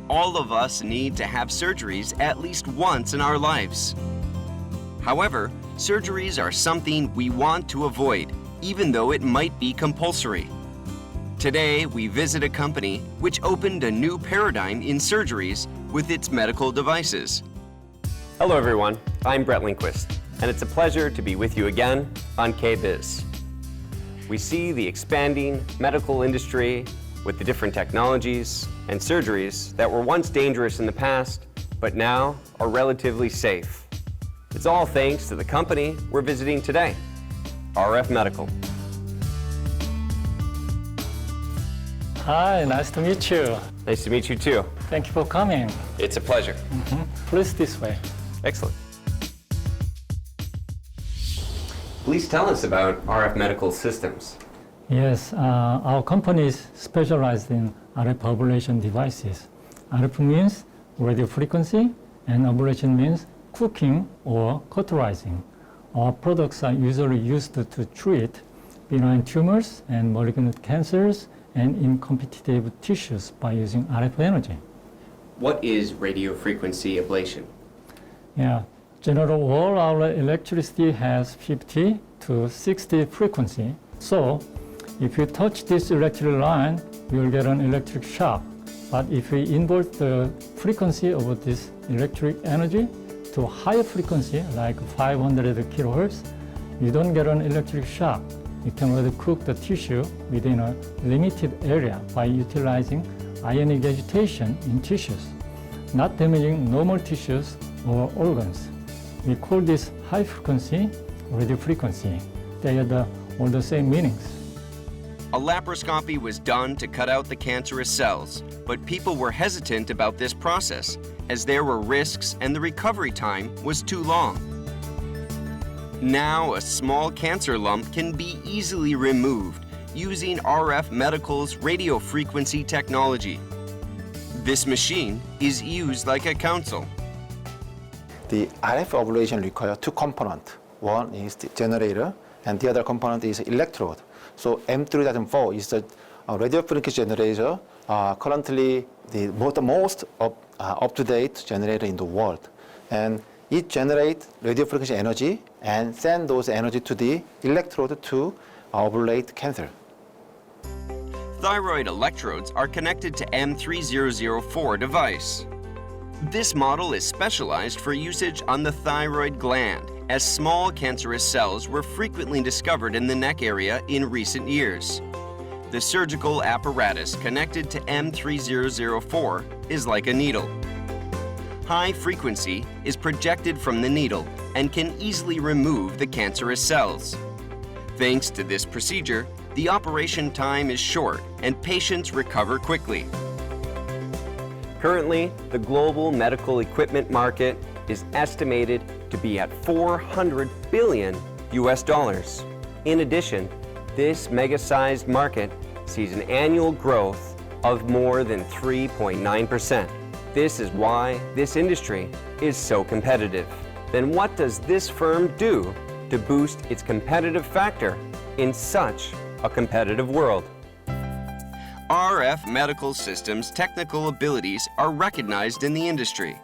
all of us need to have surgeries at least once in our lives. However, surgeries are something we want to avoid, even though it might be compulsory. Today, we visit a company which opened a new paradigm in surgeries with its medical devices. Hello everyone, I'm Brett Lindquist, and it's a pleasure to be with you again on K-BIZ. We see the expanding medical industry with the different technologies and surgeries that were once dangerous in the past, but now are relatively safe. It's all thanks to the company we're visiting today, R.F.Medical. Hi, nice to meet you. Nice to meet you too. Thank you for coming. It's a pleasure. Please this way. Excellent. Please tell us about R.F.Medical systems. Yes, our company is specialized in RF ablation devices. RF means radio frequency, and ablation means cooking or cauterizing. Our products are usually used to treat benign tumors and malignant cancers and incompetitive tissues by using RF energy. What is radio frequency ablation? Yeah, general all our electricity has 50 to 60 frequency. So if you touch this electric line, you'll get an electric shock. But if we invert the frequency of this electric energy to higher frequency, like 500 kilohertz, you don't get an electric shock. You can already cook the tissue within a limited area by utilizing ionic agitation in tissues, not damaging normal tissues or organs. We call this high frequency radio frequency. They are all the same meanings. A laparoscopy was done to cut out the cancerous cells, but people were hesitant about this process as there were risks and the recovery time was too long. Now, a small cancer lump can be easily removed using R.F.Medical's radio frequency technology. This machine is used like a console. The RF ablation requires two components. One is the generator, and the other component is electrode. So M3004 is the radio frequency generator, currently the most up-to-date generator in the world. And it generates radio frequency energy and send those energy to the electrode to ablate cancer. Thyroid electrodes are connected to M3004 device. This model is specialized for usage on the thyroid gland, as small cancerous cells were frequently discovered in the neck area in recent years. The surgical apparatus connected to M3004 is like a needle. High frequency is projected from the needle and can easily remove the cancerous cells. Thanks to this procedure, the operation time is short and patients recover quickly. Currently, the global medical equipment market is estimated to be at $400 billion US. In addition, this mega-sized market sees an annual growth of more than 3.9%. This is why this industry is so competitive. Then what does this firm do to boost its competitive factor in such a competitive world? R.F.Medical Systems' technical abilities are recognized in the industry.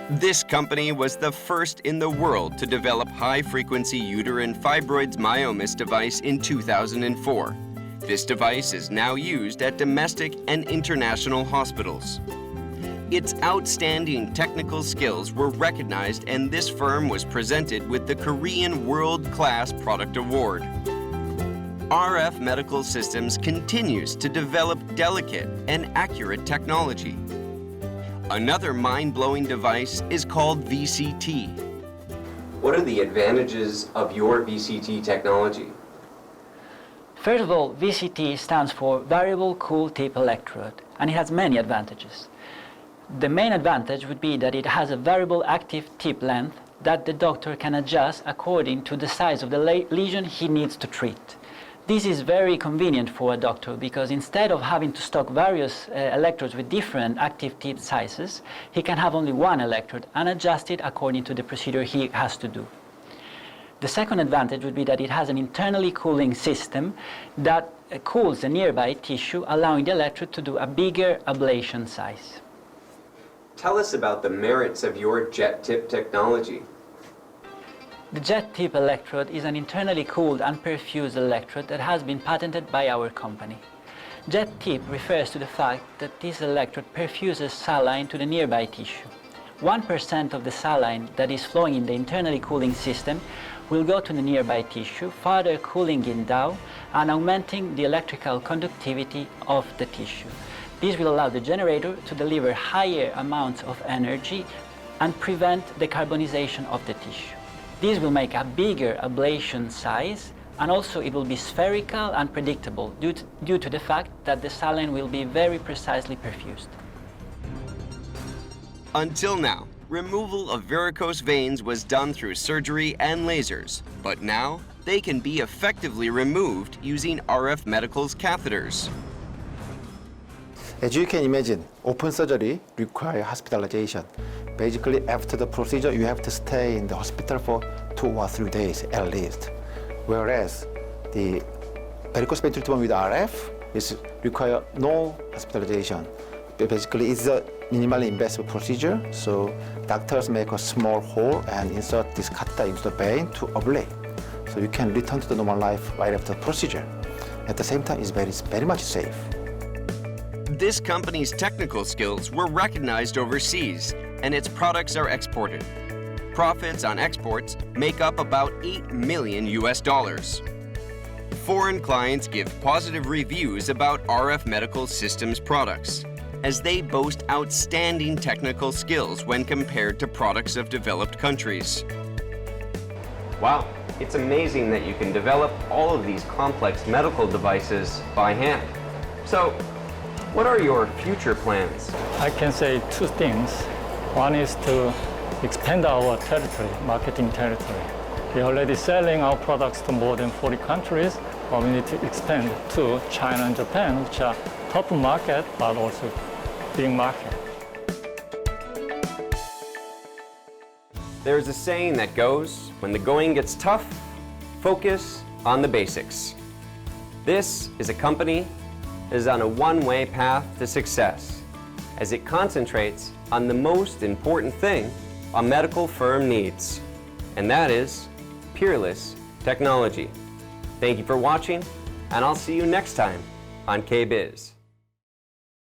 This company was the first in the world to develop high-frequency uterine fibroids myomas device in 2004. This device is now used at domestic and international hospitals. Its outstanding technical skills were recognized, and this firm was presented with the Korean World Class Product Award. R.F.Medical Systems continues to develop delicate and accurate technology. Another mind-blowing device is called VCT. What are the advantages of your VCT technology? First of all, VCT stands for Variable Cool Tip Electrode, and it has many advantages. The main advantage would be that it has a variable active tip length that the doctor can adjust according to the size of the lesion he needs to treat. This is very convenient for a doctor because instead of having to stock various electrodes with different active tip sizes, he can have only one electrode and adjust it according to the procedure he has to do. The second advantage would be that it has an internally cooling system that cools the nearby tissue, allowing the electrode to do a bigger ablation size. Tell us about the merits of your jet tip technology. The jet tip electrode is an internally cooled and perfused electrode that has been patented by our company. Jet tip refers to the fact that this electrode perfuses saline to the nearby tissue. 1% of the saline that is flowing in the internally cooling system will go to the nearby tissue, further cooling it down and augmenting the electrical conductivity of the tissue. This will allow the generator to deliver higher amounts of energy and prevent decarbonization of the tissue. This will make a bigger ablation size, and also it will be spherical and predictable due to the fact that the saline will be very precisely perfused. Until now, removal of varicose veins was done through surgery and lasers, but now they can be effectively removed using R.F.Medical's catheters. As you can imagine, open surgery requires hospitalization. Basically, after the procedure, you have to stay in the hospital for 2 or 3 days at least. Whereas the varicose vein treatment with RF is require no hospitalization. Basically, it's a minimally invasive procedure, so doctors make a small hole and insert this catheter into the vein to ablate. So you can return to the normal life right after the procedure. At the same time, it's very much safe. This company's technical skills were recognized overseas, and its products are exported. Profits on exports make up about $8 million. Foreign clients give positive reviews about R.F.Medical Systems products, as they boast outstanding technical skills when compared to products of developed countries. Wow, it's amazing that you can develop all of these complex medical devices by hand. So, what are your future plans? I can say 2 things. One is to expand our territory, marketing territory. We're already selling our products to more than 40 countries, but we need to expand to China and Japan, which are top market, but also big market. There's a saying that goes, when the going gets tough, focus on the basics. This is a company that is on a one-way path to success, as it concentrates on the most important thing a medical firm needs, and that is peerless technology. Thank you for watching, and I'll see you next time on K-BIZ.